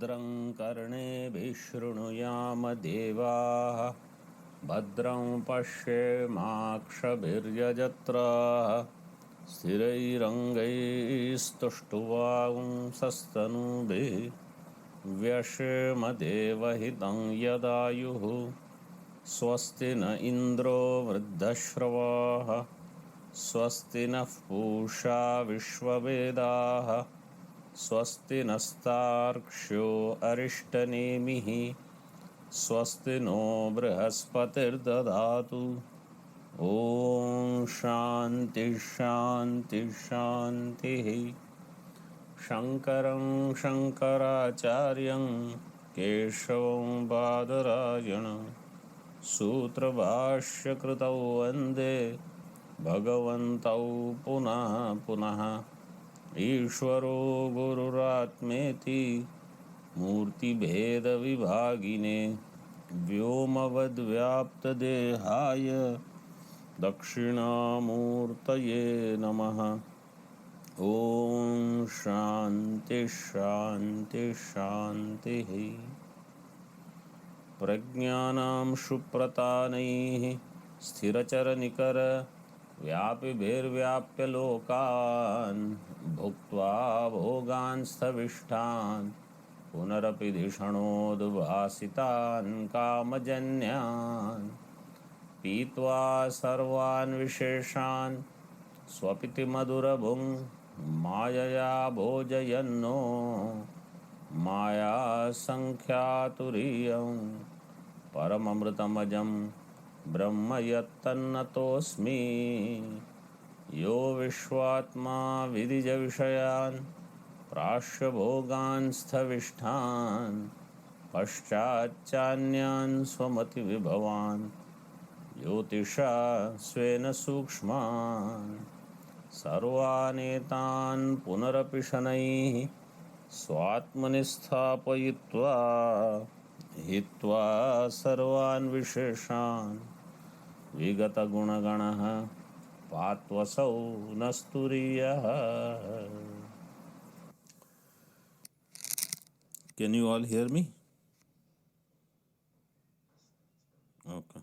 भद्रं कर्णेभिः शृणुयाम देवाः भद्रं पश्येमाक्षभिर्यजत्राः स्थिरैरङ्गैस्तुष्टुवांसस्तनूभिः व्यशेम देवहितं यदायुः स्वस्ति न इन्द्रो वृद्धश्रवाः स्वस्ति नः पूषा विश्ववेदाः स्वस्ति नस्तार्क्ष्यो अरिष्टनेमिः स्वस्ति नो बृहस्पतिर्दधातु। ॐ शान्ति शान्ति शान्तिः। शङ्करं शङ्कराचार्यं केशवं बादरायणं सूत्रभाष्यकृतौ वन्दे भगवन्तौ पुनः पुनः। ईश्वरो गुरुरात्मेति मूर्तिभेदविभागिने व्योमवद्व्याप्तदेहाय दक्षिणामूर्तये नमः। ॐ शान्ति शान्ति शान्तिः। प्रज्ञानां सुप्रतानैः स्थिरचरनिकर व्यापिभिर्व्याप्य लोकान् भुक्त्वा भोगान्स्थविष्ठान् पुनरपि धिषणोद्भासितान् कामजन्यान् पीत्वा सर्वान् विशेषान् स्वपिति मधुरभुं मायया भोजयन्नो मायासङ्ख्यातुरीयं परममृतमजं ब्रह्म यत्तन्नतोऽस्मि। यो विश्वात्मा विदिजविषयान् प्राश्य स्थविष्ठान् पश्चाच्चान्यान् स्वमतिविभवान् ज्योतिषा स्वेन सूक्ष्मान् सर्वानेतान् पुनरपि शनैः स्वात्मनि स्थापयित्वा हित्वा सर्वान् विशेषान् विगतगुणगणः पात्वसौ न स्तुरीयः। Can you all hear me? Okay.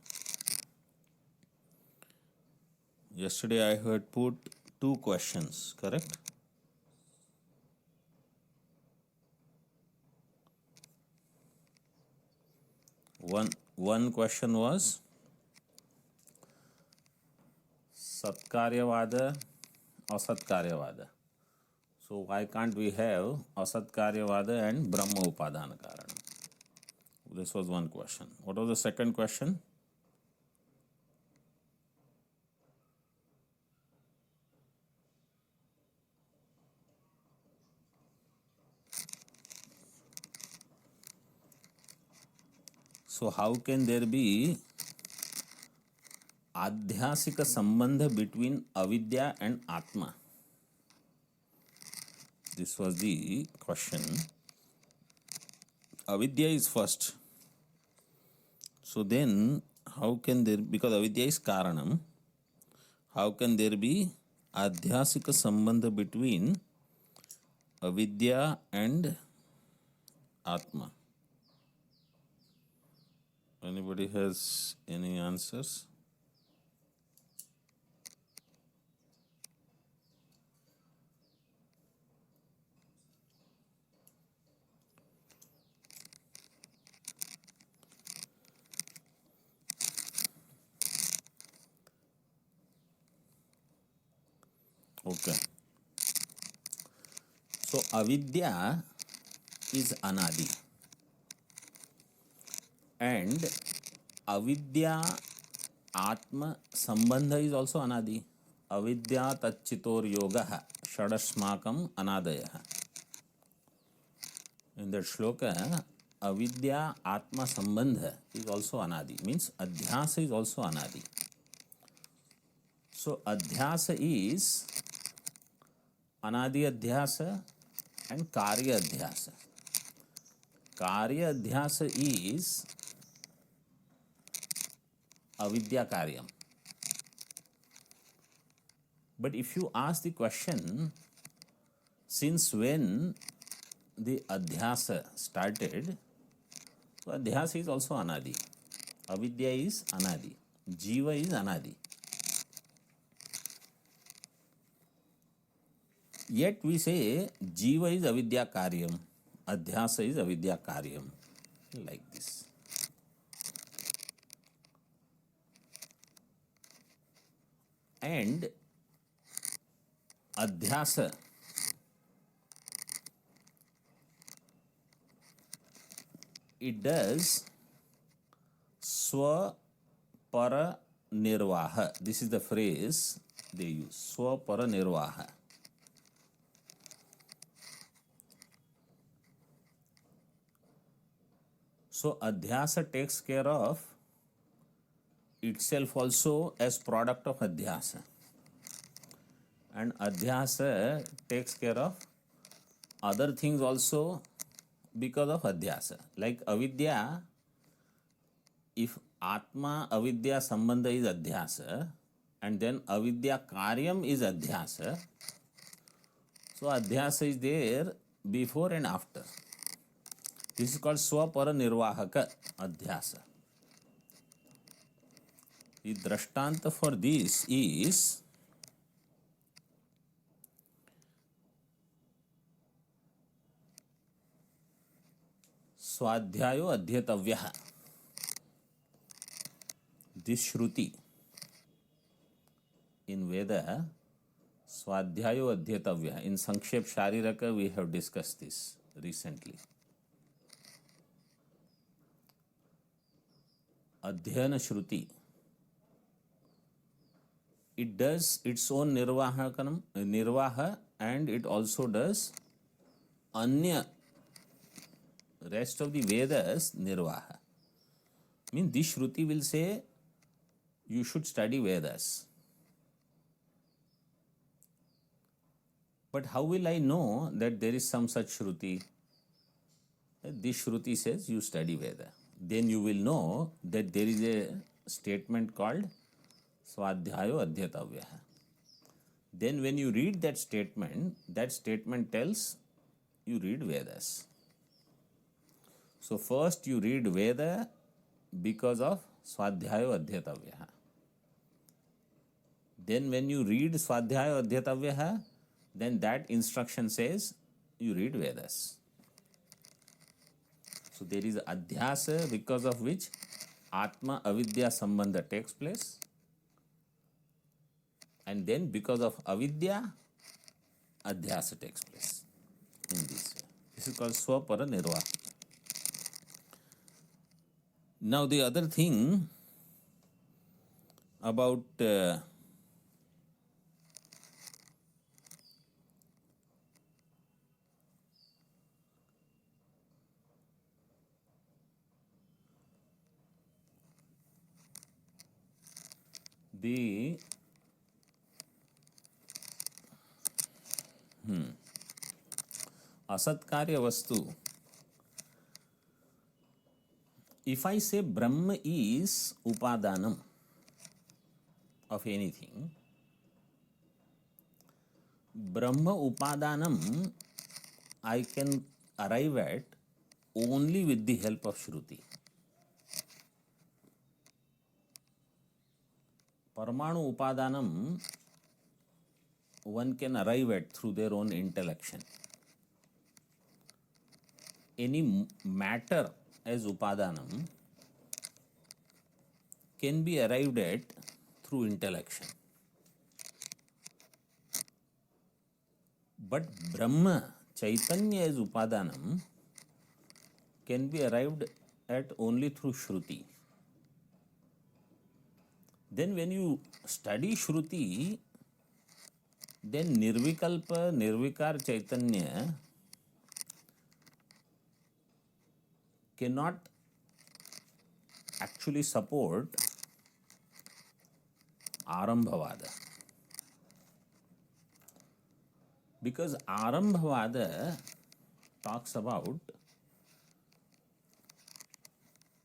Yesterday I had put 2 questions, correct? One question was Satkaryavada, Asatkaryavada. So why can't we have Asatkaryavada and Brahma Upadana Karana? This was one question. What was the second question? So how can there be adhyasika sambandha between avidya and atma? This was the question. Avidya is first. So then how can there, because avidya is karanam, how can there be adhyasika sambandha between avidya and atma? Anybody has any answers? Okay. So avidya is anadi and avidya atma sambandha is also anadi. Avidya tacchitor yogaha shadasmakam anadayah. In that shloka, avidya atma sambandha is also anadi, means adhyasa is also anadi. So adhyasa is anadi adhyasa and karya adhyasa. Karya adhyasa is avidya karyam. But if you ask the question, since when the adhyasa started, so adhyasa is also anadi. Avidya is anadi. Jiva is anadi. Yet we say Jiva is avidya karyam, adhyasa is avidya karyam, like this. And adhyasa it does swa para nirvaha. This is the phrase they use, swa para nirvaha. So adhyasa takes care of itself also as product of adhyasa, and adhyasa takes care of other things also because of adhyasa. Like avidya, if atma avidya sambandha is adhyasa and then avidya karyam is adhyasa, so adhyasa is there before and after. This is called swapara nirvahaka adhyasa. The drashtanta for this is swadhyayo adhyatavyaha. This Shruti in Veda, swadhyayo adhyatavyaha. In Sankshep Shariraka we have discussed this recently. Adhyana Shruti, it does its own nirvaha, and it also does anya, rest of the Vedas nirvaha. Means this Shruti will say you should study Vedas. But how will I know that there is some such Shruti? This Shruti says you study Veda. Then you will know that there is a statement called Swadhyayo Adhyatavyaha. Then when you read that statement tells you read Vedas. So first you read Veda because of Swadhyayo Adhyatavyaha. Then when you read Swadhyayo Adhyatavyaha, then that instruction says you read Vedas. So there is adhyasa because of which atma avidya sambandha takes place, and then because of avidya adhyasa takes place in this way. This is called swapara nirvaha. Now the other thing about the asatkarya vastu. If I say Brahma is upadanam of anything, Brahma upadanam I can arrive at only with the help of Shruti. Parmanu upadanam one can arrive at through their own intellection. Any matter as upadanam can be arrived at through intellection. But Brahma, Chaitanya as upadanam can be arrived at only through Shruti. Then when you study Shruti, then Nirvikalpa, Nirvikar Chaitanya cannot actually support Arambhavada. Because Arambhavada talks about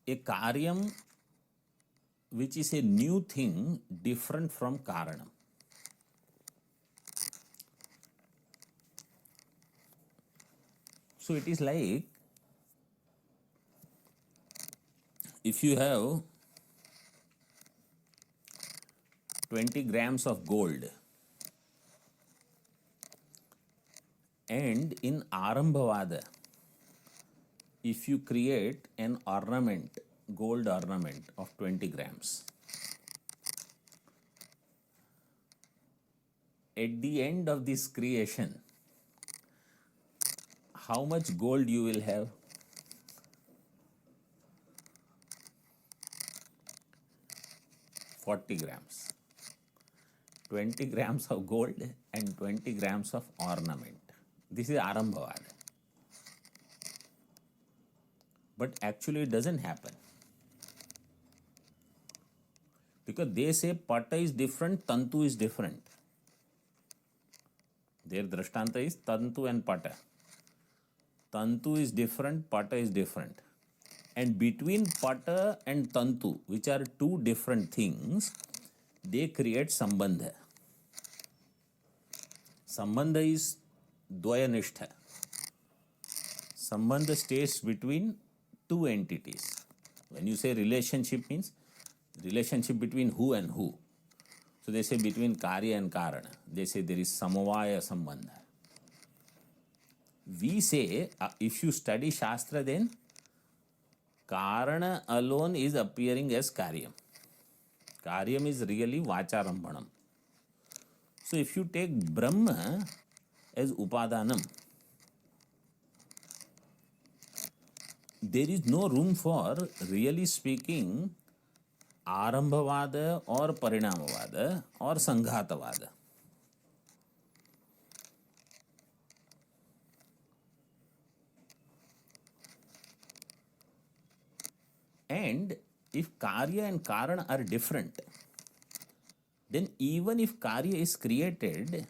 a karyam which is a new thing different from karanam. So it is like if you have 20 grams of gold and in Arambhavada, if you create an ornament, gold ornament of 20 grams, at the end of this creation, how much gold you will have? 40 grams. 20 grams of gold and 20 grams of ornament. This is Arambhavada. But actually it doesn't happen. Because they say Pata is different, Tantu is different. Their Drishtanta is Tantu and Pata. Tantu is different, Pata is different. And between Pata and Tantu, which are two different things, they create Sambandha. Sambandha is Dvayanishtha. Sambandha stays between two entities. When you say relationship, means relationship between who and who. So they say between Karya and Karana. They say there is Samavaya Sambandha. We say, if you study Shastra, then Karana alone is appearing as Karyam. Karyam is really Vacharambanam. So if you take Brahma as Upadanam, there is no room for, really speaking, Arambhavada or Parinamavada or Sanghatavada. And if Karya and Karana are different, then even if Karya is created,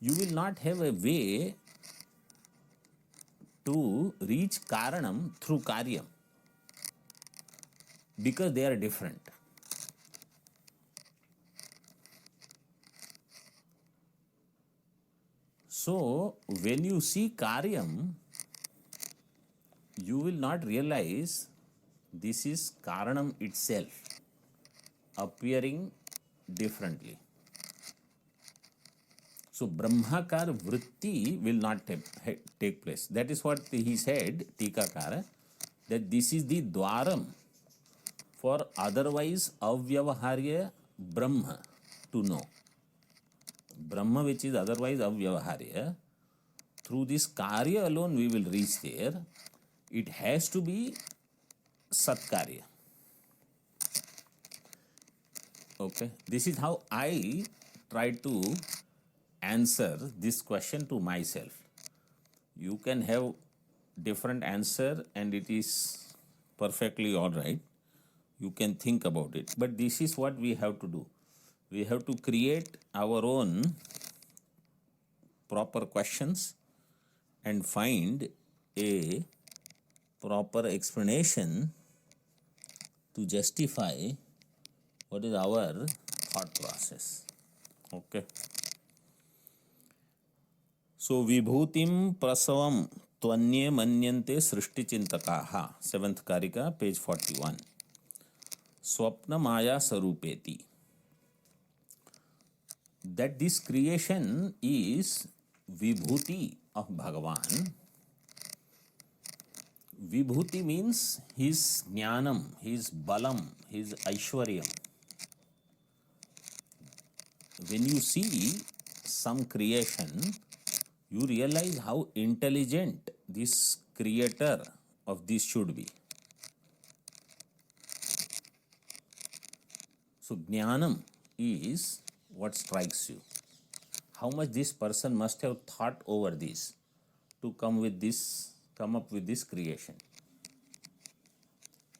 you will not have a way to reach Karanam through Karyam, because they are different. So when you see Karyam, you will not realize this is Karanam itself appearing differently. So Brahmakar Vritti will not take place. That is what he said, Tikakara, that this is the Dwaram for otherwise Avyavaharya Brahma to know. Brahma which is otherwise Avyavaharya, through this Karya alone we will reach there. It has to be Satkarya. Okay, this is how I try to answer this question to myself. You can have different answer and it is perfectly all right. You can think about it. But this is what we have to do. We have to create our own proper questions and find a proper explanation to justify what is our thought process. Okay. So Vibhutim Prasavam Tvanye Manyante Srishti Chintakaha, 7th Karika, page 41. Swapna Maya Sarupeti. That this creation is Vibhuti of Bhagavan. Vibhuti means his Jnanam, his Balam, his Aishwaryam. When you see some creation, you realize how intelligent this creator of this should be. So Jnanam is what strikes you. How much this person must have thought over this to come up with this creation.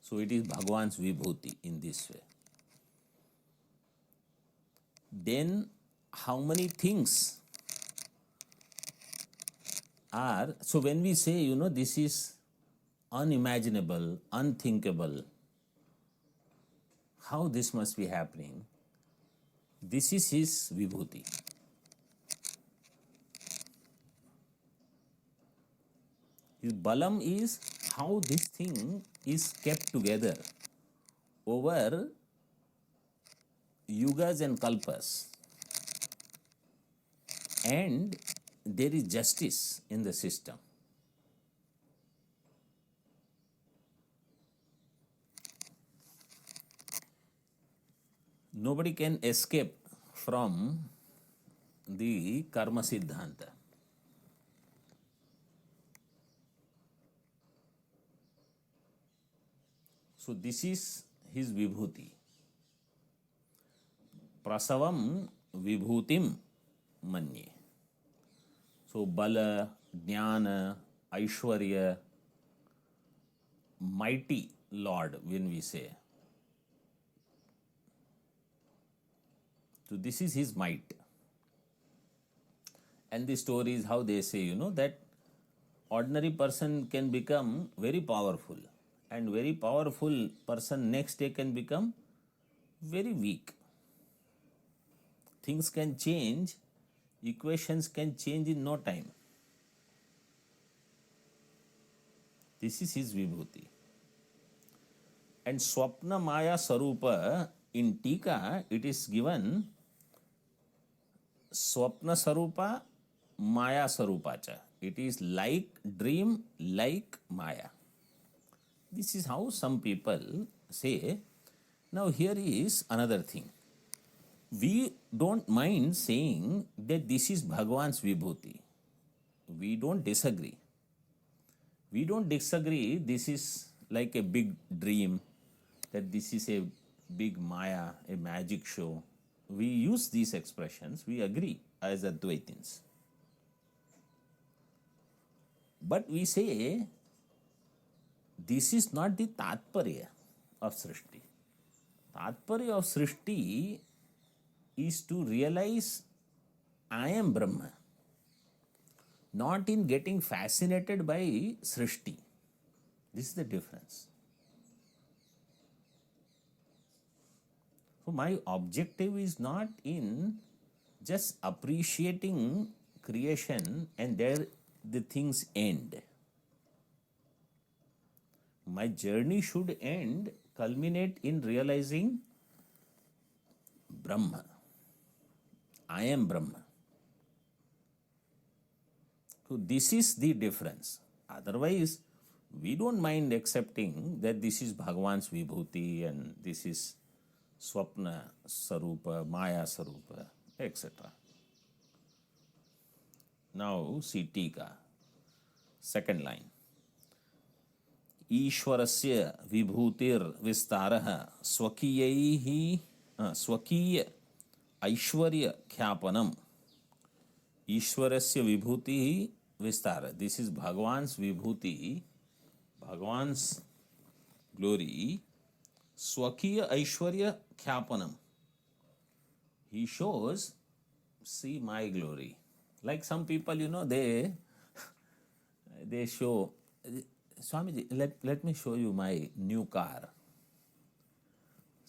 So it is Bhagwan's Vibhuti in this way. Then how many things are, so when we say, this is unimaginable, unthinkable, how this must be happening? This is his Vibhuti. His balam is how this thing is kept together over yugas and kalpas, and there is justice in the system. Nobody can escape from the karma siddhanta. So this is his vibhuti. Prasavam vibhutim manye. So bala, jnana, aishwarya, mighty Lord when we say. So this is his might. And the story is how they say, that ordinary person can become very powerful, and very powerful person next day can become very weak. Things can change, equations can change in no time. This is his vibhuti. And Swapna Maya Sarupa, in Tika, it is given Swapna Sarupa, Maya Sarupacha. It is like dream, like Maya. This is how some people say. Now here is another thing. We don't mind saying that this is Bhagavan's vibhuti. We don't disagree. We don't disagree this is like a big dream, that this is a big Maya, a magic show. We use these expressions, we agree as Advaitins. But we say this is not the Tatparya of Srishti. Tatparya of Srishti is to realize I am Brahma, not in getting fascinated by Srishti. This is the difference. So my objective is not in just appreciating creation and there the things end. My journey should end, culminate in realizing Brahma. I am Brahma. So this is the difference. Otherwise, we don't mind accepting that this is Bhagavan's vibhuti and this is Swapna Sarupa, Maya Sarupa, etc. Now see Tika, second line. Ishwarasya vibhutir vistarah swakiyaihi swakiya aishwarya khyapanam. Ishwarasya vibhuti vistara. This is Bhagavan's vibhuti, Bhagavan's glory. Swakiya aishwarya khyapanam. He shows, see my glory. Like some people, they show, Swamiji, let me show you my new car.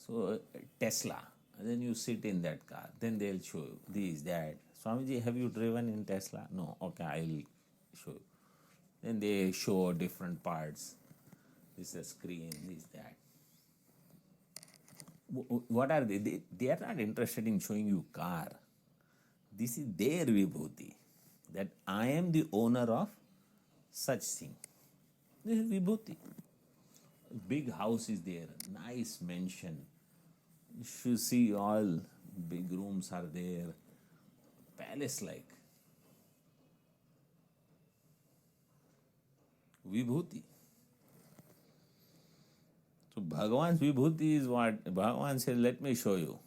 So Tesla. And then you sit in that car. Then they'll show you this, that. Swamiji, have you driven in Tesla? No. Okay, I'll show you. Then they show different parts. This is a screen, this, that. What are they? They are not interested in showing you car. This is their vibhuti, that I am the owner of such thing. This is vibhuti. Big house is there, nice mansion. You see all big rooms are there, palace-like. Vibhuti. So Bhagavan's vibhuti is what? Bhagavan says, let me show you.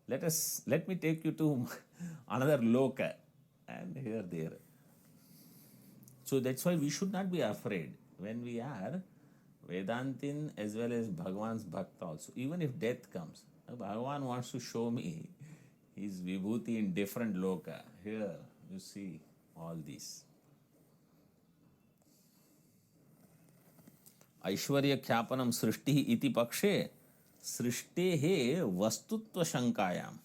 Let me take you to another loka. And here, there. So that's why we should not be afraid when we are Vedantin as well as Bhagavan's Bhakta also. Even if death comes, Bhagavan wants to show me his vibhuti in different loka. Here, you see all these. Aishwarya khyapanam srishti iti pakshe srishtehe vastutva shankayam.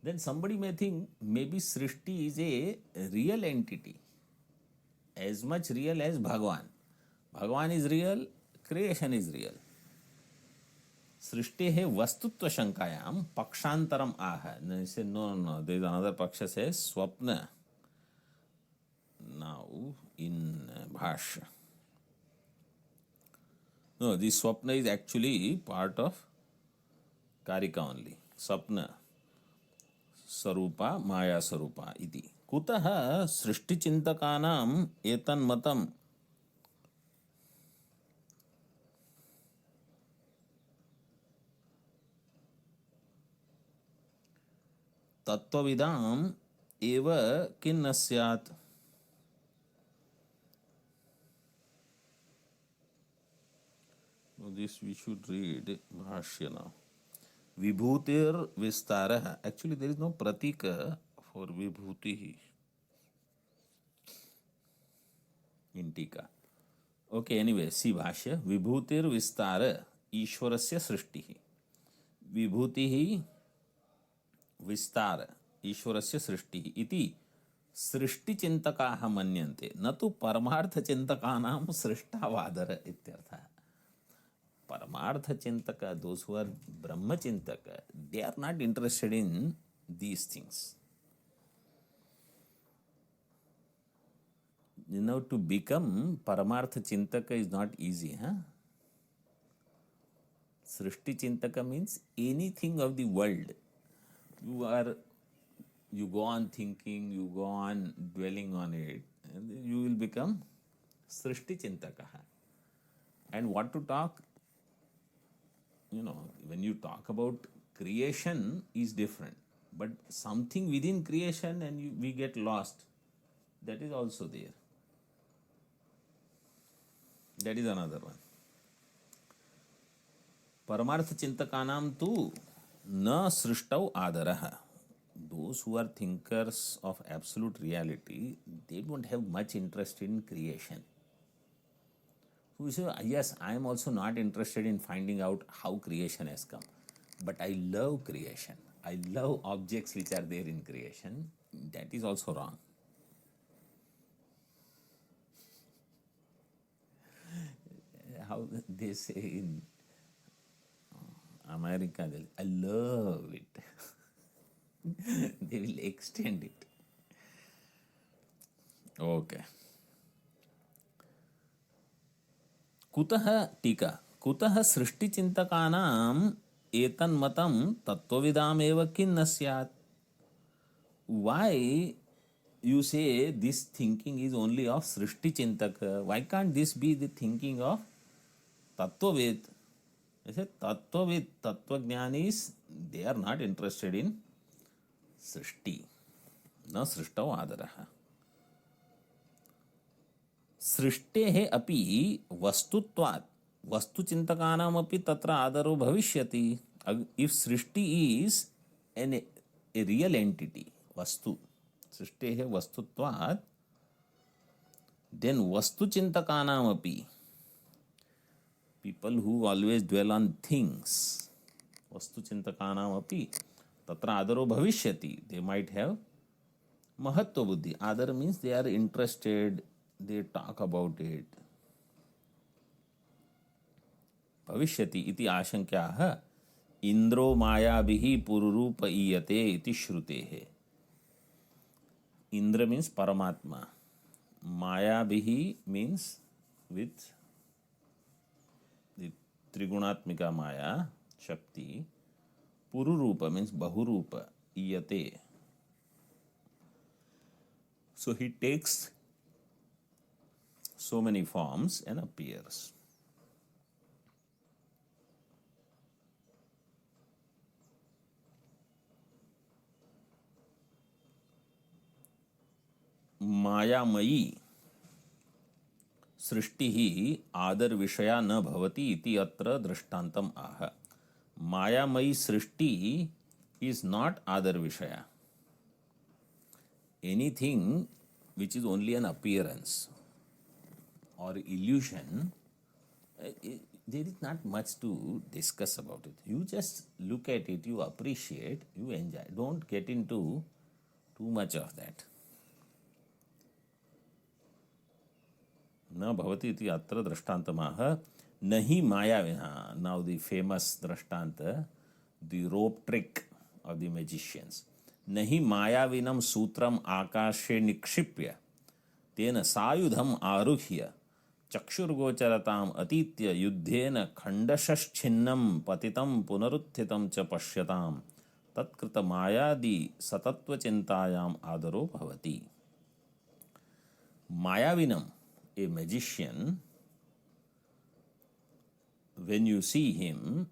Then somebody may think maybe Srishti is a real entity. as much real as Bhagwan. Bhagwan is real, creation is real. सृष्टि है वस्तुत्व शंकायाम पक्षांतरम आह. They say no, there is another paksha says swapna. Now in Bhashya, no, this swapna is actually part of Karika only. Swapna Sarupa Maya Sarupa iti. Kutah सृष्टि चिंतकानाम एतन्मतम तत्वविदाम एव किन्न स्यात्. This we should read Bhashya now. Vibhutir Vistarah. Actually, there is no pratika for Vibhuti in Tika. Okay, anyway, see Bhashya. Vibhutir Vistara Ishwarasya Srishtihi. Vibhutihi Vistara Ishwarasya Srishtihi iti सृष्टि चिंतकाः मन्यन्ते न तो परमार्थ चिंतकानां सृष्टावादर इत्यर्थः. Paramartha Chintaka, those who are Brahma Chintaka, they are not interested in these things. You know, to become Paramartha Chintaka is not easy, huh? Srishti Chintaka means anything of the world. You go on thinking, you go on dwelling on it, and you will become Srishti Chintaka. And what to talk? You know, when you talk about creation is different, but something within creation and we get lost, that is also there. That is another one. Paramartha Chintakanam tu na srishtau adaraha. Those who are thinkers of absolute reality, they don't have much interest in creation. So say, yes, I am also not interested in finding out how creation has come. But I love creation. I love objects which are there in creation. That is also wrong. How they say in America, I love it. They will extend it. Okay. कुतः टीका कुतः सृष्टि चिंतकानाम एतन्मतम तत्वविदाम एव किन्न स्यात्. Why you say this thinking is only of सृष्टि चिंतक? Why can't this be the thinking of तत्वविद? I say तत्वविद, तत्वज्ञानीस, they are not interested in सृष्टि, न सृष्टौ आदरः. सृष्टेः अपि वस्तुत्वात् वस्तुचिंतकानाम अपि तत्र आदरो भविष्यति. If Srishti is a real entity, वस्तु, सृष्टेः वस्तुत्वात्, then वस्तुचिंतकानाम अपि, people who always dwell on things, वस्तुचिंतकानाम अपि तत्र आदरो भविष्यति. They might have महत्व बुद्धि. Adar means they are interested, they talk about it. भविष्यति इति आशंक्याः इंद्रो मायाभिः पुरुरूप ईयते इति श्रुतेः. Indra means Paramatma. Mayaभिः means with the Triguणात्मिका Maya, Shakti. Pururupa means Bahurupa, Iyate. So he takes so many forms and appears. मायामयी सृष्टि ही आदर विषया न भवति इति अत्र दृष्टान्तम आह. मायामयी सृष्टि is not आदर विषया. Anything which is only an appearance or illusion, there is not much to discuss about it. You just look at it, you appreciate, you enjoy. Don't get into too much of that. न bhavati iti atra drashtantamah nahi mayavinah. Now the famous drashtanta, the rope trick of the magicians. Nahi mayavinam sutram akashe nikshipya तेन सायुधम आरुह्य चक्षुर्गोचरताम अतीत्य युद्धेन खंडशश्छिन्नं पतितं पुनरुत्थितं च पश्यताम तत्कृत मायादि सतत्व चिंतायाम आदरो भवति. Mayavinam, a magician, when you see him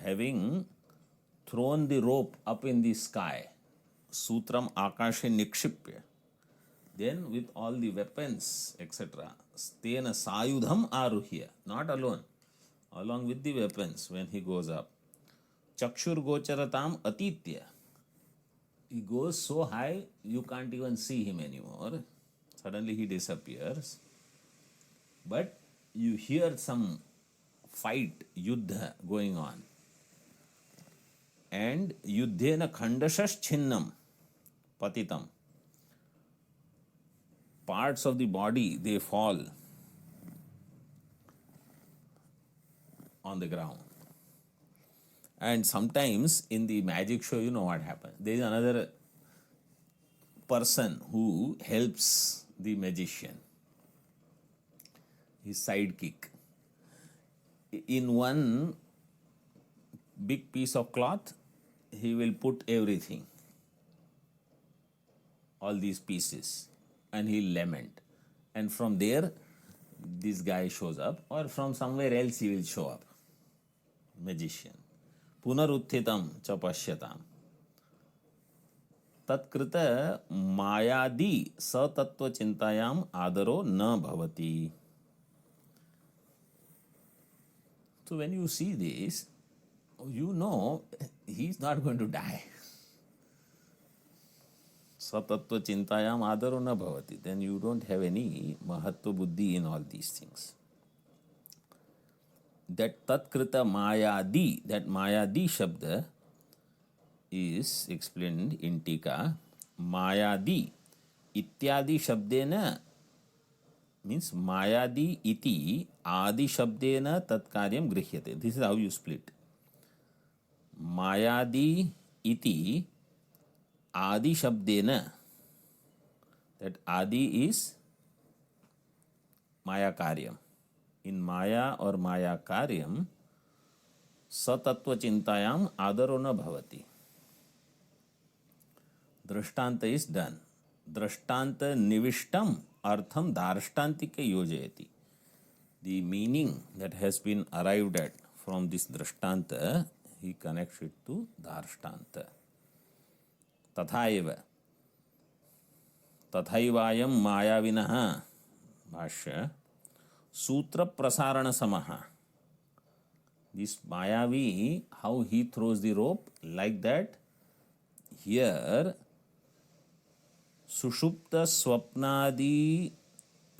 having thrown the rope up in the sky, sutram akashe nikshipya, then with all the weapons, etc., stena sayudham aruhya, not alone, along with the weapons when he goes up. Chakshur gocharatam atitya, he goes so high you can't even see him anymore. Suddenly he disappears. But you hear some fight, yuddha going on. And yuddhena khandashas chinnam patitam. Parts of the body, they fall on the ground. And sometimes in the magic show, you know what happens. There is another person who helps the magician, his sidekick. In one big piece of cloth, he will put everything, all these pieces, and he'll lament. And from there, this guy shows up, or from somewhere else he will show up. Magician. Punarutthitam cha pashyatam. Tatkrita mayadi satattva chintayam adaro na bhavati. So when you see this, you know he's not going to die. Satattva chintayam adaro na bhavati. Then you don't have any mahatva buddhi in all these things. That tatkrita mayadi, that mayadi shabda is explained in Tika. Mayadi ityadi shabdena means mayadi iti adi shabdena tat karyam grihyate. This is how you split. Mayadi iti adi shabdena, that adi is maya karyam. In maya or maya karyam satattva chintayam adaro na bhavati. Drashtanta is done. Drashtanta nivishtam artham darshtantike yojayati. The meaning that has been arrived at from this drashtanta, he connects it to darshtanta. Tathaeva. Tathaivayam mayavinah bhashya sutra prasarana samaha. This Mayavi, how he throws the rope, like that, here सुषुप्त स्वप्नादि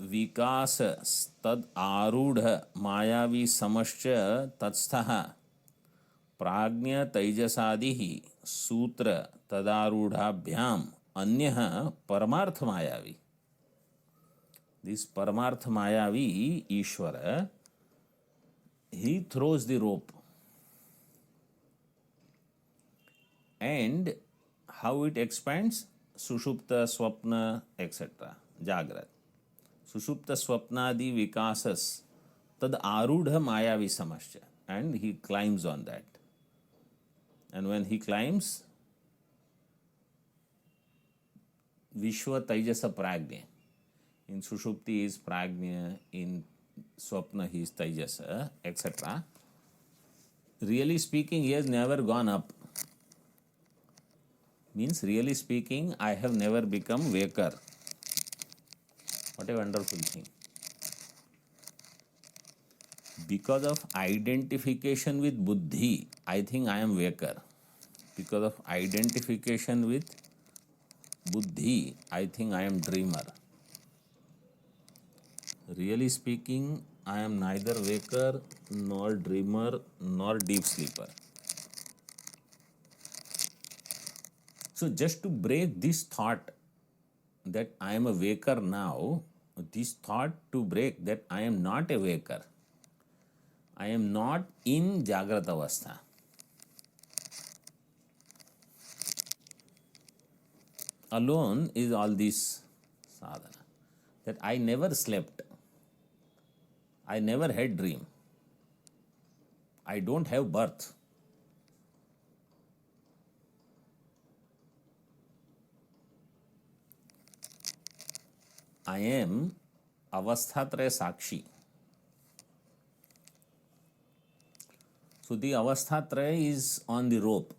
विकास तद आरूढ़ मायावी समश्च तत्स्थः प्राज्ञ तैजसादि सूत्र तदारूढ़ाभ्याम अन्यः परमार्थ मायावी. This परमार्थ मायावी ईश्वर, he throws the rope, and how it expands? Sushupta, Swapna, etc. Jagrat. Sushupta, Swapnadi, Vikasas, Tad Arudha Mayavi Samasya. And he climbs on that. And when he climbs, Vishwa Taijasa Pragnya. In Sushupti is Pragnya, in Swapna he is Taijasa, etc. Really speaking, he has never gone up. Means, really speaking, I have never become waker. What a wonderful thing. Because of identification with buddhi, I think I am waker. Because of identification with buddhi, I think I am dreamer. Really speaking, I am neither waker, nor dreamer, nor deep sleeper. So just to break this thought that I am a waker now, this thought to break that I am not a waker, I am not in Jagrat Avastha. Alone is all this sadhana. That I never slept, I never had dream, I don't have birth. I am Avasthatraya Sakshi. So the Avasthatraya is on the rope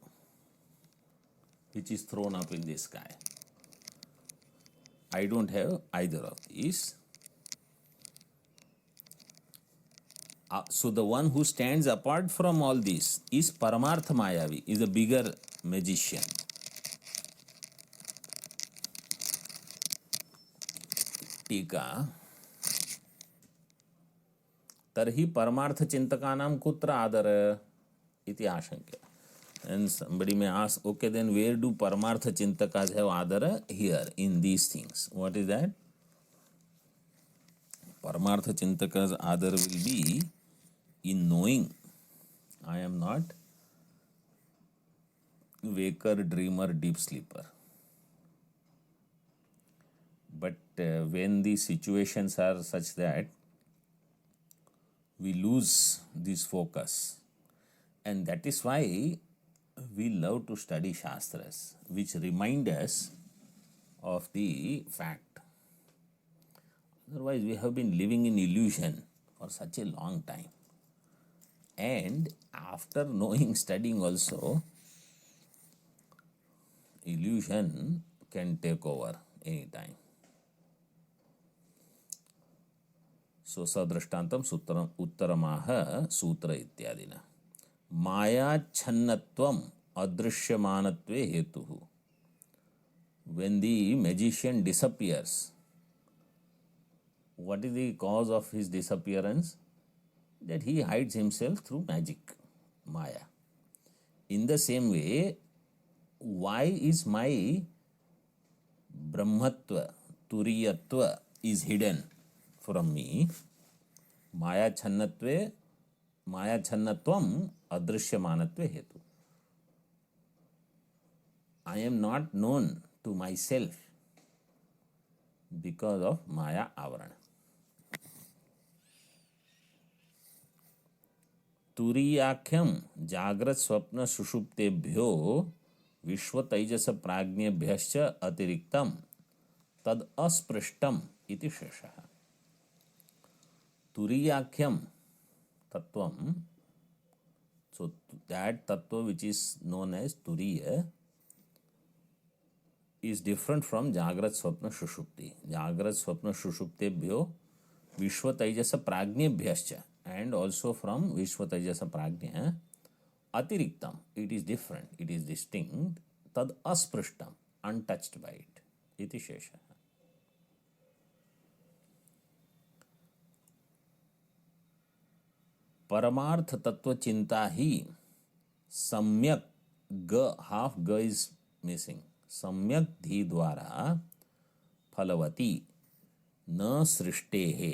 which is thrown up in the sky. I don't have either of these. So the one who stands apart from all this is Paramartha Mayavi, is a bigger magician. टीका तर्हि परमार्थ चिंतकानां कुत्र आदर इति आशंक्य. And somebody may ask, okay, then where do Paramartha Chintakas have adara? Here, in these things. What is that? Paramartha Chintakas adara will be in knowing I am not waker, dreamer, deep sleeper. But when the situations are such that we lose this focus, and that is why we love to study Shastras, which remind us of the fact. Otherwise, we have been living in illusion for such a long time. And after knowing, studying also, illusion can take over anytime. So, sadrishtantam sutram uttaramaha sutra ityadina. Maya channatvam adrishyamanatve hetuhu. When the magician disappears, what is the cause of his disappearance? That he hides himself through magic, Maya. In the same way, why is my Brahmatva, Turiyatva is hidden from me? Maya channatvam adrishyamanatve hetu. I am not known to myself because of Maya avarana. तुरीयाख्यम जागृत स्वप्न सुषुप्तेभ्यो विश्व तैजस प्राज्ञेभ्यश्च अतिरिक्तम तद अस्पृष्टम इति शेषः. तुरीयाख्यम tattvam, so that tattva which is known as turiya is different from jagrat swapna sushupti. Jagrat swapna sushuптебhyo vishva taijasa pragnebhyascha, and also from vishva taijasa pragnya atiriktam. It is different, it is distinct. Tad asprishtam, untouched by it. Iti shesha. परमार्थ तत्व चिंता ही सम्यक ग, half ग is missing, सम्यक धी द्वारा फलवती न सृष्टे है.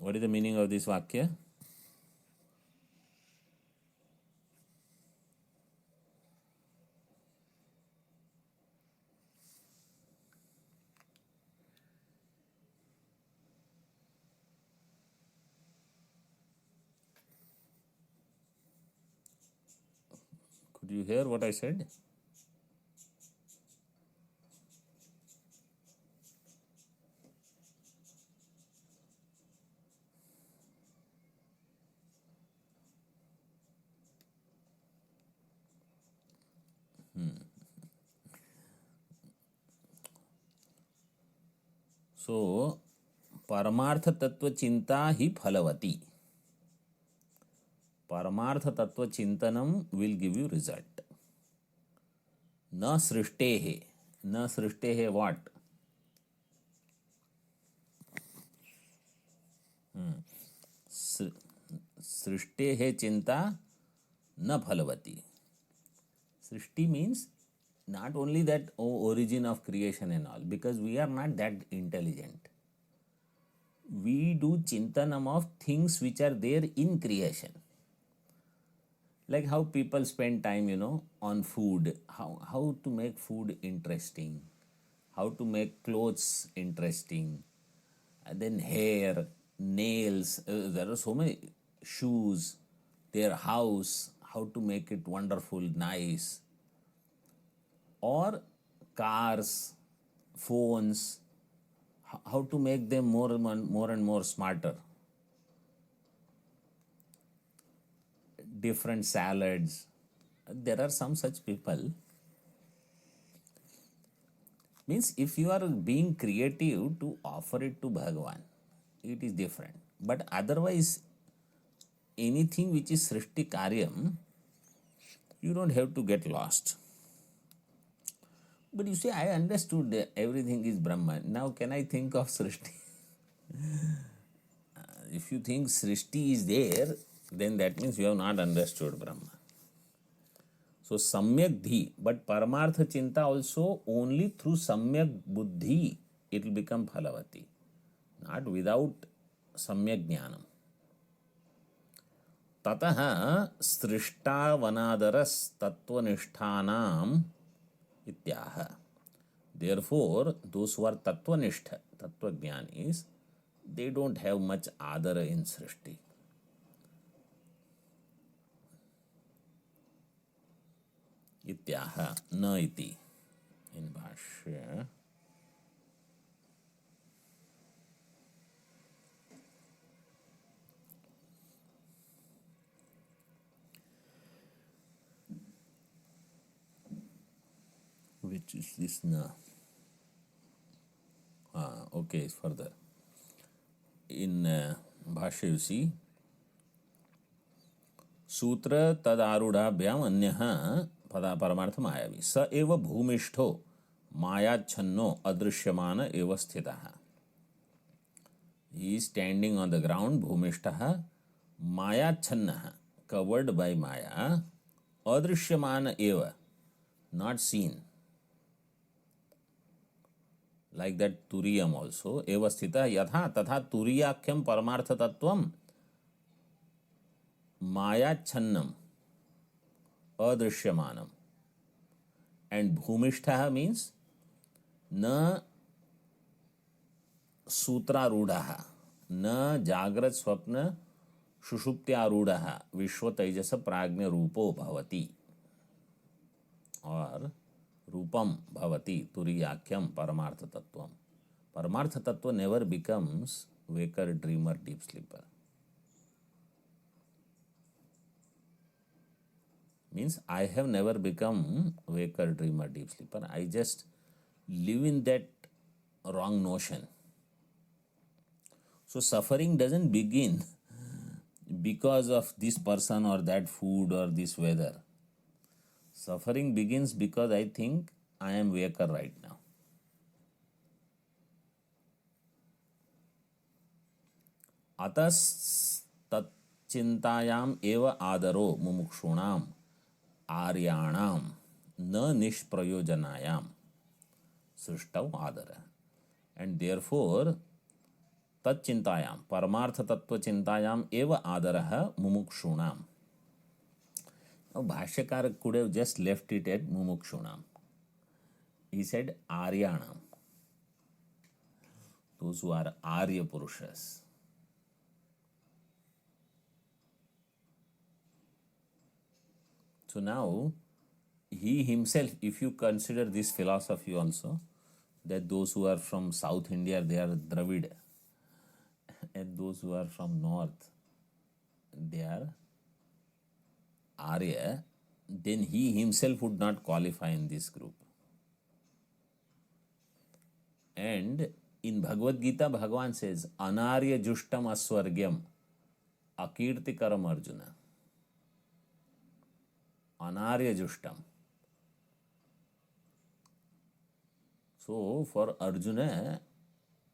What is the meaning of this वाक्य? Could you hear what I said? So, परमार्थ तत्व चिंता ही फलवती. परमार्थ तत्व चिंतनम will give you result. न सृष्टे है. न सृष्टे है what? सृष्टे है चिंता न फलवती. सृष्टि means not only that origin of creation and all, because we are not that intelligent. We do chintanam of things which are there in creation. Like how people spend time, on food, how to make food interesting, how to make clothes interesting, and then hair, nails, there are so many shoes, their house, how to make it wonderful, nice, or cars, phones, how to make them more and more smarter. Different salads. There are some such people. Means if you are being creative to offer it to Bhagavan, it is different. But otherwise, anything which is Srishti Karyam, you don't have to get lost. But you say, I understood that everything is Brahman. Now can I think of Srishti? If you think Srishti is there, then that means you have not understood Brahma. So Samyak Dhi, but Paramartha Chinta also only through Samyak Buddhi it will become Phalavati, not without Samyak Jnanam. Tataha Srishta Vanadaras Tattvanishtanam Ityaha. Therefore, those who are Tattvanishta, Tattvajnanis, they don't have much adara in Srishti. Ityaha, na iti. In Bhashya. Which is this na? Okay, it's further. In Bhashya, you see, सूत्र तदारूढ़ाभ्याम अन्यः पदा परमार्थ मायावी स एव भूमिष्ठो मायाच्छन्नो अदृश्यमान एव स्थितः. He is standing on the ground, bhumishtah, mayachannah, covered by maya, adrishyamana eva, not seen. Like that turiyam also, eva sthita yatha tatha turiyakhyam paramartha tattvam mayachannam adrishyamanam. And bhumishtha means na सूत्रारूढ़ः न जाग्रत स्वप्न सुषुप्त्यारूढ़ः विश्व तेजस प्राज्ञ रूपो भवति और रूपम भवति तुरीयाख्यम परमार्थ तत्वम. परमार्थ तत्व never becomes waker, dreamer, deep sleeper. Means I have never become waker, dreamer, deep sleeper. I just live in that wrong notion. So suffering doesn't begin because of this person or that food or this weather. Suffering begins because I think I am waker right now. Atas tat chintayam eva adaro mumukshunam आर्याणाम न निष्प्रयोजनायाम सृष्टौ आदर. And therefore तच्चिंतायाम परमार्थ तत्व चिंतायाम एव आदरः मुमुक्षूणाम. भाष्यकार could have just left it at mumukshunam. He said aryanam, those who are arya purushas. So now, he himself, if you consider this philosophy also, that those who are from South India, they are Dravid, and those who are from North, they are Arya, then he himself would not qualify in this group. And in Bhagavad Gita, Bhagavan says, Anarya Jushtam Aswargyam Akirtikaram Arjuna. Anarya Jushtam. So for Arjuna,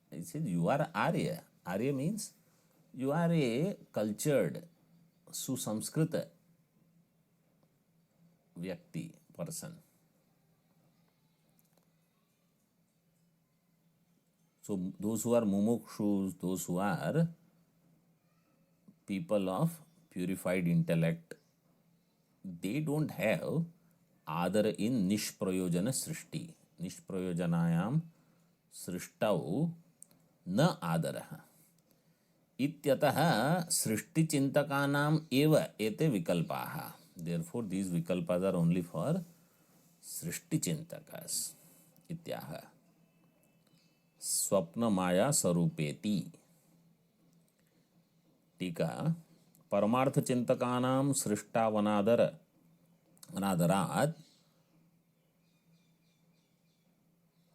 he said, you are Arya. Arya means you are a cultured, susamskrita vyakti, person. So those who are mumukshus, those who are people of purified intellect, they don't have adar in nishprayojana srishti. Nishprayojanayam सृष्टौ न आदरः इत्यतः सृष्टिचिन्तकानाम् एव एते विकल्पाः. Therefore, these vikalpas are only for सृष्टिचिन्तकास इत्याह. स्वप्न माया स्वरूपेति. टीका. परमार्थ चिंतकानां सृष्टावनादरात्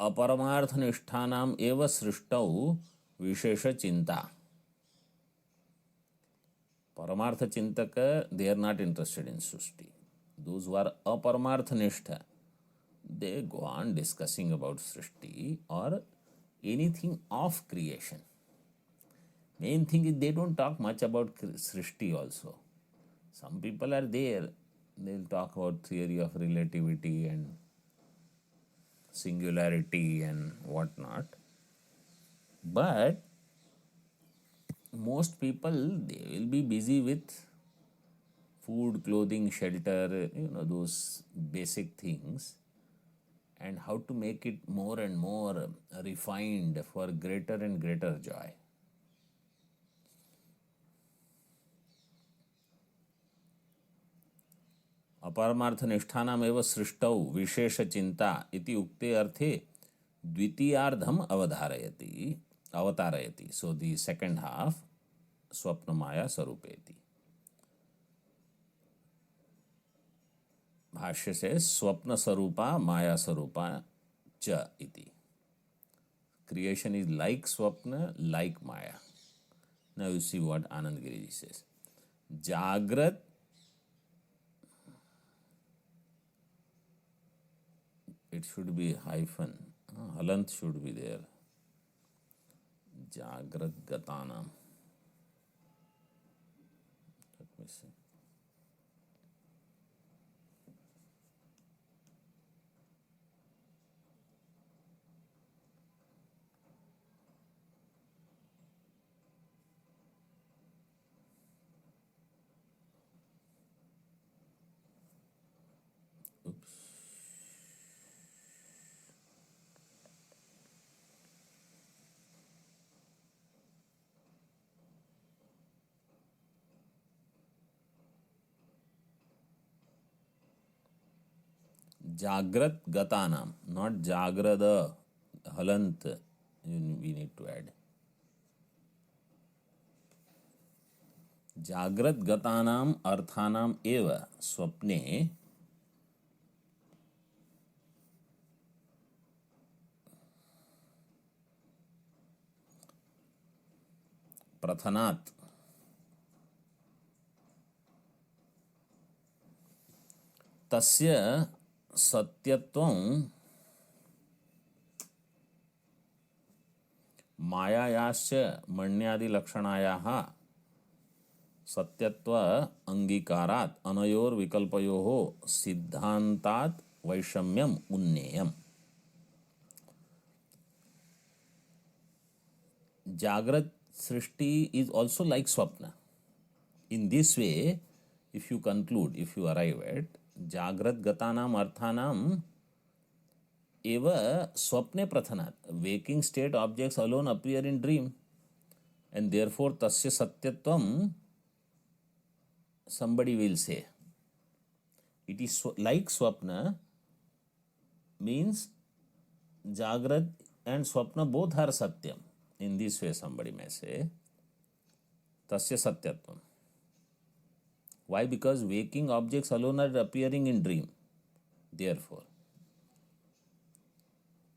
अपरमार्थ निष्ठानाम एव सृष्टौ विशेष चिंता. परमार्थ चिंतक, they are not interested in Srishti. Those who are अपरमार्थ निष्ठा, they go on discussing about Srishti or anything of creation. Main thing is they don't talk much about Srishti also. Some people are there, they'll talk about theory of relativity and singularity and whatnot, but most people, they will be busy with food, clothing, shelter, those basic things, and how to make it more and more refined for greater and greater joy. अपरमार्थ निष्ठानाम एव सृष्टौ विशेष चिंता इति उक्ते अर्थे द्वितीयार्धम अवतारयति. So the second half स्वप्न माया स्वरूपेति. भाष्य से स्वप्न स्वरूपा माया स्वरूपा च इति. क्रिएशन इज लाइक स्वप्न, लाइक माया. Now you see what Anand Giri ji says. जागृत, it should be hyphen, halant should be there. Jagrat gatanam. Let me see. Oops. Jagrat gatanam, not jagrada, halant, we need to add. Jagrat gatanam arthanam eva swapne प्रथनात् तस्य सत्यत्वं मायायाश्च मण्यादि लक्षणायाः सत्यत्व अंगीकारात् अनयोर विकल्पयोः सिद्धांतात् वैषम्यम उन्नेयम्. जागृत सृष्टि is also like swapna. In this way, if you conclude, if you arrive at Jagrat Gatanam Arthanam eva swapne prathanat, waking state objects alone appear in dream, and therefore tasya satyatvam, somebody will say. It is like swapna, means Jagrat and swapna both are satyam. In this way, somebody may say, tasya satyatvam. Why? Because waking objects alone are appearing in dream. Therefore.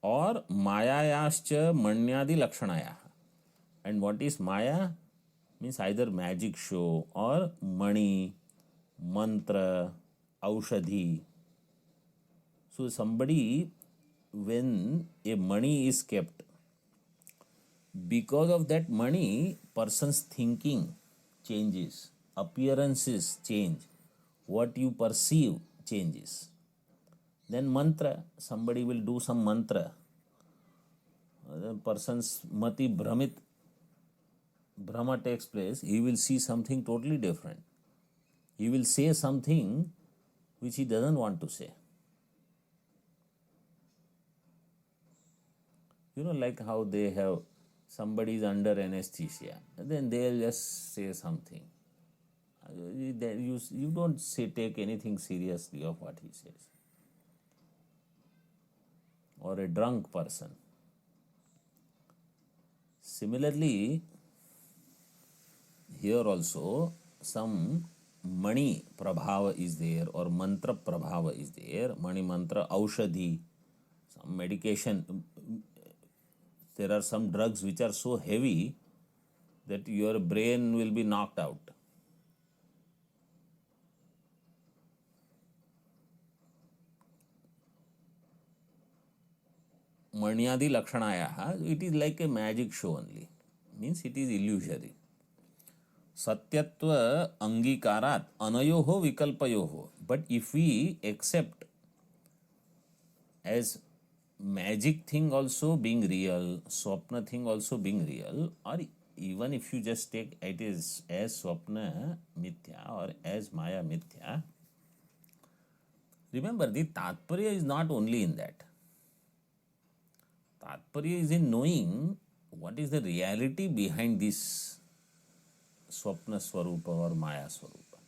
Or mayayascha manyadi lakshanaya. And what is maya? Means either magic show or mani, mantra, aushadhi. So somebody, when a mani is kept, because of that money, person's thinking changes, appearances change, what you perceive changes. Then mantra, somebody will do some mantra, the person's mati Brahma takes place, he will see something totally different. He will say something which he doesn't want to say. You know, like how they have somebody is under anesthesia, then they'll just say something. You don't take anything seriously of what he says. Or a drunk person. Similarly, here also some mani prabhava is there or mantra prabhava is there. Mani mantra, aushadhi, some medication. There are some drugs which are so heavy that your brain will be knocked out. Manyadi Lakshanaya, it is like a magic show only. Means it is illusory. Satyatva angikarat anayoho vikalpayoho. But if we accept as magic thing also being real, swapna thing also being real, or even if you just take it is as swapna mithya or as maya mithya, remember the tatparya is not only in that. Tatparya is in knowing what is the reality behind this swapna swarupa or maya swarupa.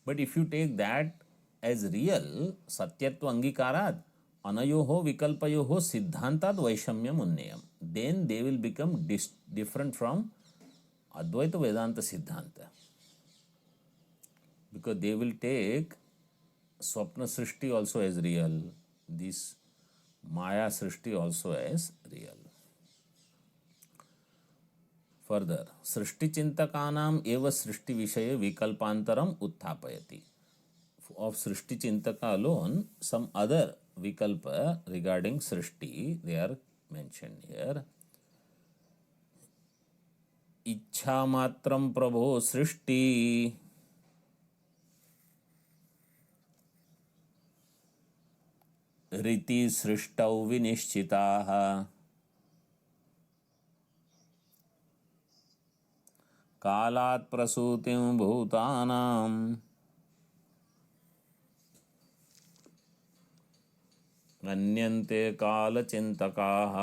But if you take that as real, satyatva angikarat anayoho vikalpayoho siddhantad vaishamyam unnayam, then they will become different from Advaita Vedanta Siddhanta. Because they will take swapna srishti also as real, this Maya Srishti also as real. Further, Srishti Chintakanam eva Srishti Vishaye Vikalpantaram Uthapayati. Of Srishti Chintaka alone, some other Vikalpa regarding Srishti, they are mentioned here. Ichha Matram Prabho Srishti. रीति सृष्टौ विनिश्चिताः कालात् प्रसूतिं भूतानां मन्यन्ते कालचिन्तकाः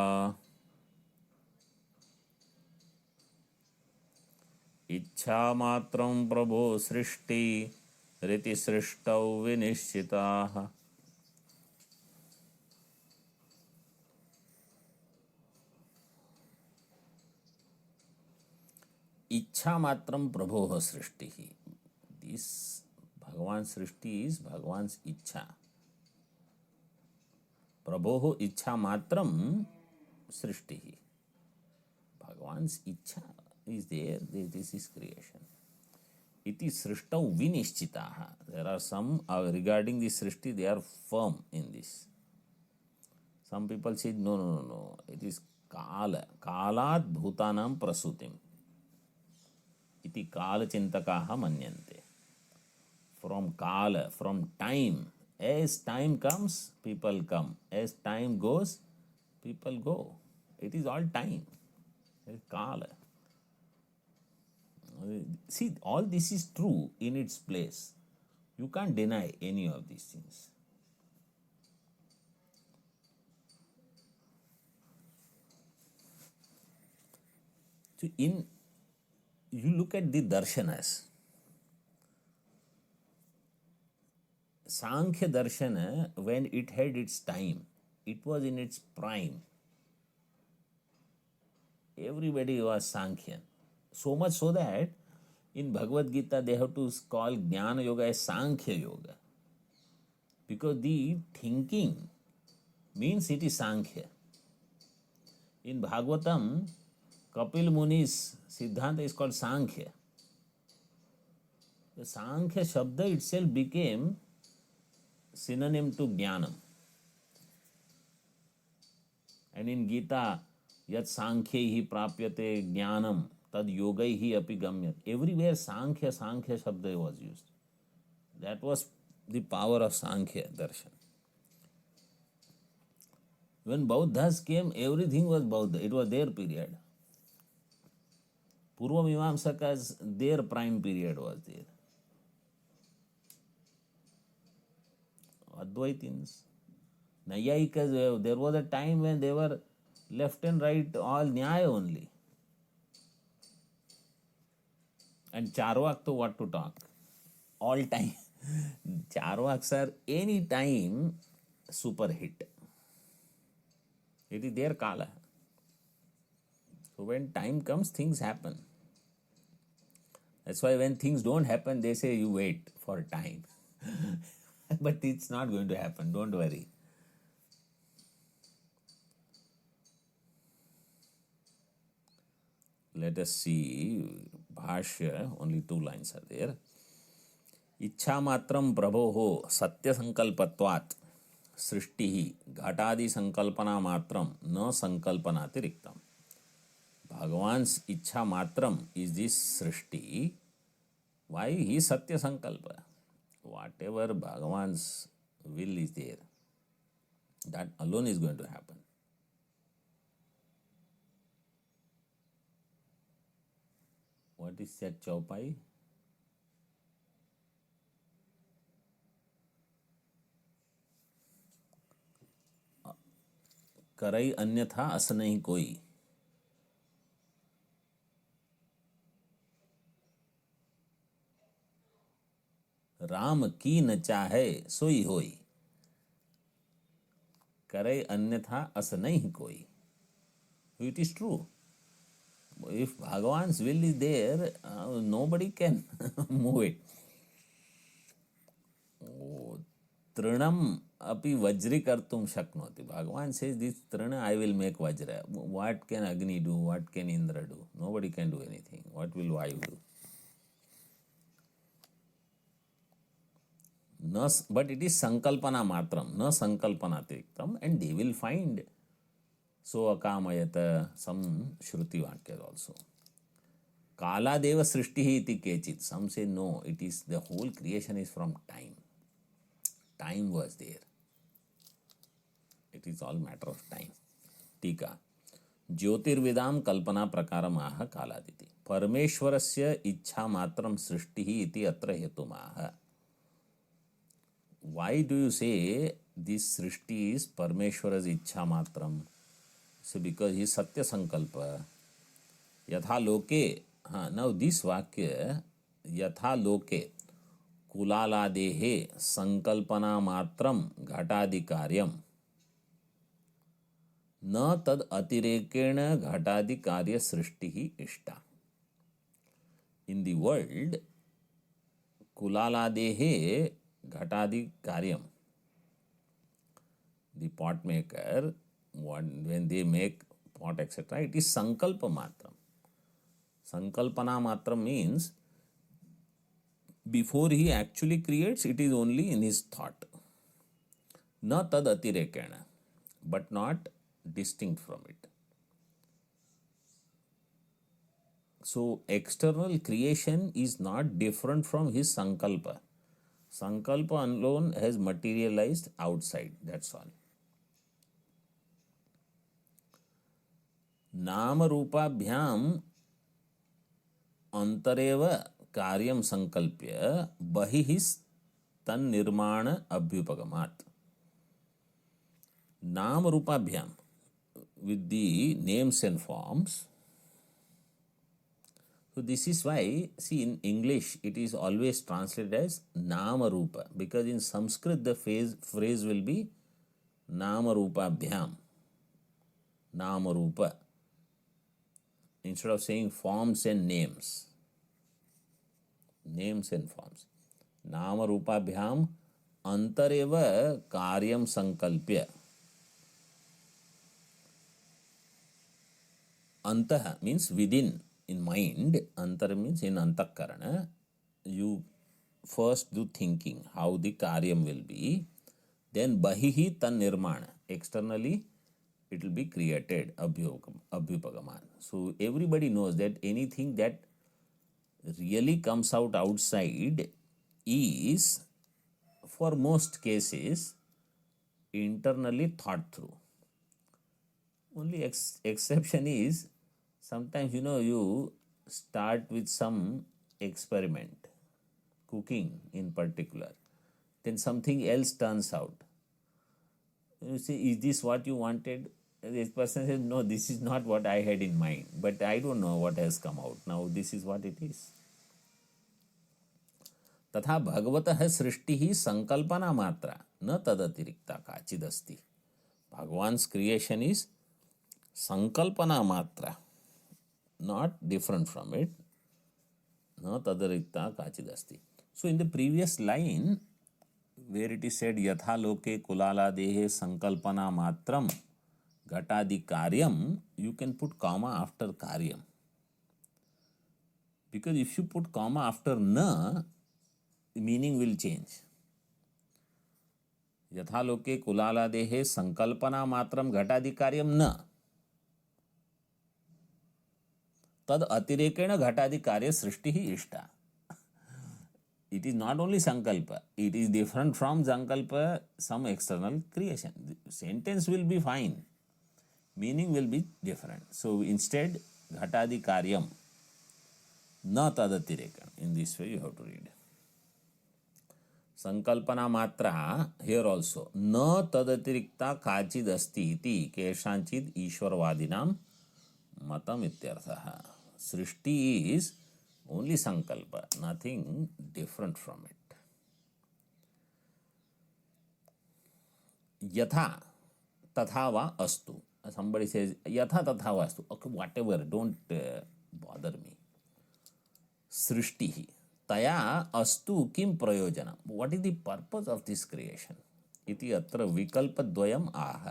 इच्छामात्रं प्रभो सृष्टि रीति सृष्टौ विनिश्चिताः. इच्छा मात्रम प्रभो सृष्टि. This भगवान सृष्टि is भगवान इच्छा. प्रभो इच्छा मात्रम सृष्टि. भगवान इच्छा is there. This is creation. Iti srishtau vinischitaha. There are some regarding this srishti, they are firm in this. Some people say no. It is kala. Kalat bhutanam prasutim. Iti kala chintakaha manyante. From kala, from time. As time comes, people come. As time goes, people go. It is all time. It is kala. See, all this is true in its place. You can't deny any of these things. So you look at the darshanas. Sankhya Darshana, when it had its time, it was in its prime. Everybody was Sankhyan. So much so that in Bhagavad Gita they have to call Jnana Yoga as Sankhya Yoga. Because the thinking means it is Sankhya. In Bhagavatam, Kapil Muni's Siddhanta is called Sankhya. The Sankhya Shabda itself became synonym to Jnanam. And in Gita, Yat Sankhya prapyate Jnanam tad yogai api gamyat. Everywhere Sankhya Shabda was used. That was the power of Sankhya Darshan. When Bauddhas came, everything was Bauddha. It was their period. Purva Mimamsakas, their prime period was there. Advaitins, Nayayikas, there was a time when they were left and right, all Nyaya only. And Charvak, to what to talk? All time. Charvaks are any time super hit. It is their kala. So when time comes, things happen. That's why when things don't happen, they say you wait for time. But it's not going to happen, don't worry. Let us see Bhashya, only 2 lines are there. इच्छा मात्रम प्रभोः सत्य संकल्पत्वात् सृष्टि घटादि संकल्पना मात्रम न संकल्पनातिरिक्तम. Bhagavan's इच्छा मात्रम is this Srishti. Why? He satya sankalpa. Whatever Bhagavan's will is there, that alone is going to happen. What is that chaupai? करई अन्यथा अस नहीं कोई. राम की न चाहे सोई होई. करे अन्यथा अस नहीं कोई. It is true. If Bhagavan's will is there, nobody can move it. Trinam api vajri kartum shaknoti. Bhagavan says, this trina I will make vajra. What can Agni do? What can Indra do? Nobody can do anything. What will Vayu do? But it is sankalpana matram, na sankalpana tiriktam, and they will find. So akamayata, some shruti vakyas also. Kala deva srishtihi iti kechit. Some say no, it is the whole creation is from time. Time was there. It is all matter of time. Tika. ज्योतिर्विदाम कल्पना प्रकारमाह कालादिति. परमेश्वरस्य इच्छा मात्रम सृष्टिः इति अत्र हेतुमाह. Why do you say this srishti is Parmeshwara's ichha matram? So because he is Satya Sankalpa. Yatha loke. Now this vakya, Yatha loke kulaladehe sankalpana matram ghatadi karyam na tad atirekena ghatadi karya srishtihi ishta. In the world, kulaladehe Ghatadi karyam. The pot maker, when they make pot, etc., it is sankalpa matram. Sankalpana matram means before he actually creates, it is only in his thought. Na tad atirekena, but not distinct from it. So external creation is not different from his sankalpa. Sankalpa alone has materialized outside, that's all. Nama rupabhyam antareva karyam sankalpya bahihis tan nirmana abhyupagamat. Nama rupabhyam, with the names and forms. So this is why, see, in English it is always translated as Nama Rupa, because in Sanskrit the phrase will be Nama Rupa Bhyam. Nama Rupa. Instead of saying forms and names. Names and forms. Nama Rupa Bhyam antareva karyam sankalpya. Antaha means within. In mind, antar means in antakarana, you first do thinking how the karyam will be, then bahihi tan nirmana, externally it will be created, abhyupagaman. So everybody knows that anything that really comes out outside is, for most cases, internally thought through. Only exception is sometimes, you start with some experiment, cooking in particular, then something else turns out. You say, is this what you wanted? This person says, no, this is not what I had in mind, but I don't know what has come out. Now this is what it is. तथा भगवतः सृष्टि ही संकल्पना मात्रा न तदतिरिक्ता काचिदस्ति. Bhagwan's creation is sankalpana matra, not different from it. Na tadarikta kachidasti. So in the previous line, where it is said yatha loke kulala dehe sankalpana matram ghatadi karyam, you can put comma after karyam. Because if you put comma after na, the meaning will change. यथा लोके कुलालादेहे संकल्पना मात्रम घटादि कार्यम न तद अतिरेकेण घटादि कार्य सृष्टि ही इष्टा. It is not only sankalpa, it is different from sankalpa, some external creation. The sentence will be fine, meaning will be different. So instead, घटादि कार्यम न तद अतिरेकेण. In this way you have to read. संकल्पना मात्रा here also न तदतिरिक्ता काचिद अस्ति इति केषांचिद ईश्वरवादिनां मतम इत्यर्थः. सृष्टि is only sankalpa, nothing different from it. यथा तथा वा अस्तु. Somebody says यथा तथा वा अस्तु. Okay, whatever, don't bother me. सृष्टि ही तया अस्तु किम प्रयोजनम. What is the purpose of this creation? इति अत्र विकल्पद्वयम् आह.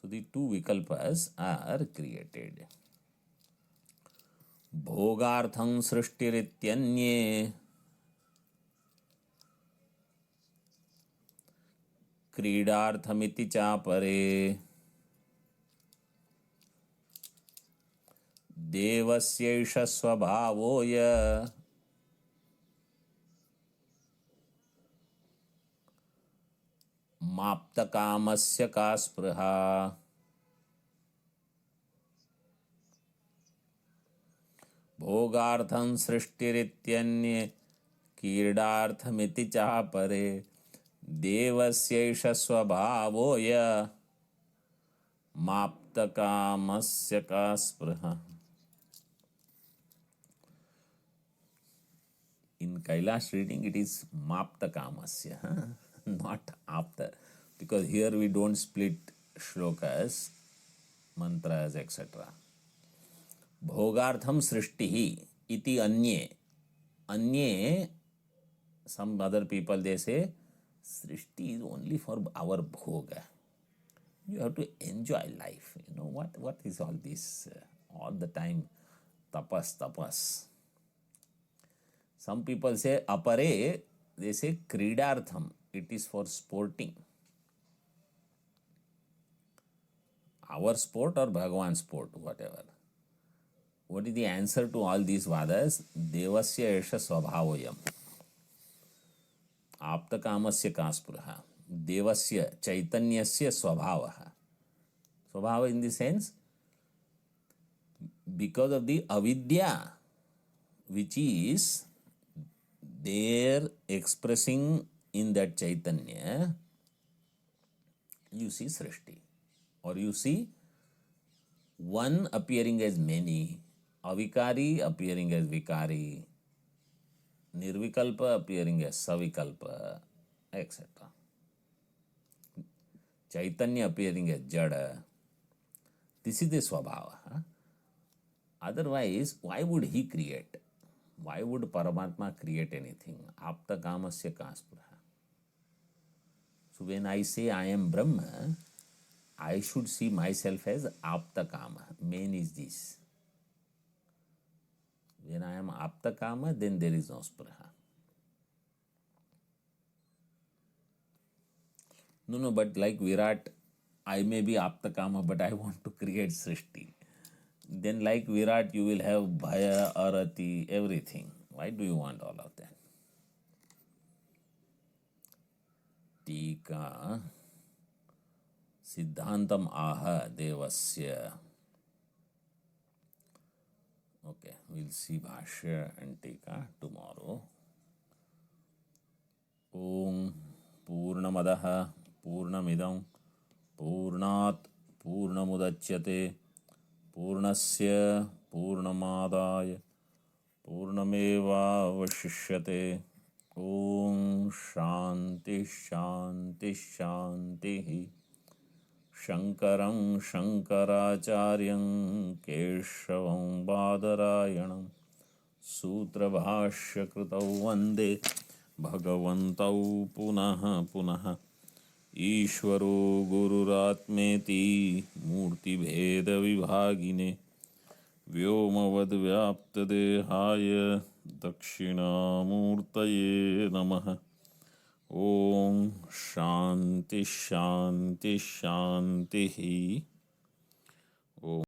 So the two vikalpas are created. भोगार्थं सृष्टिरित्यन्ये क्रीडार्थमिति चापरे देवस्यैष स्वभावोय माप्तकामस्य का स्पृहा. भोगार्थं सृष्टिरित्यन्ये क्रीडार्थमिति चापरे देवस्यैष स्वभावोय माप्तकामस्य का स्पृहा. In Kailash reading it is Maptakamasya, not Apta, because here we don't split shlokas, mantras, etc. Bhogartham srishtihi iti anye. Anye, some other people they say, srishti is only for our bhoga. You have to enjoy life. You know what is all this? All the time tapas. Some people say apare, they say kridartham, it is for sporting. Our sport or Bhagavan's sport, whatever. What is the answer to all these vadas? Devasya esha swabhavoyam. Aptakamasya kaspuraha. Devasya chaitanyasya swabhavaha. Swabhava in the sense, because of the avidya, which is there expressing in that Chaitanya, you see Srishti. Or you see one appearing as many, avikari appearing as vikari, nirvikalpa appearing as savikalpa, etc. Chaitanya appearing as jada. This is the swabhava. Otherwise, why would he create? Why would Paramatma create anything? Apta kamasya kaspurha. So when I say I am Brahma, I should see myself as Apta Kama. Main is this. When I am Apta Kama, then there is no Spurha. No, but like Virat, I may be Apta Kama, but I want to create Srishti. Then like Virat, you will have Bhaya, Arati, everything. Why do you want all of that? Tika. सिद्धांतम आह देवस्य. Okay, we'll see Bhashya and Tika tomorrow. Om Purnamadah Purnamidam Purnat Purnamudachyate Purnasya Purnamadaya Purnameva Vashishyate. Om Shanti Shanti Shanti. Shankaram Shankaracharyam Keshavam Badarayanam Sutrabhashya Kritau Vande Bhagavantau Punaha Punaha. Ishvaro Gururatmeti Murti Bheda Vibhagine Vyomavad Vyaptadehaya Dakshinamurtaye Namaha. Om Shanti Shanti Shanti. Om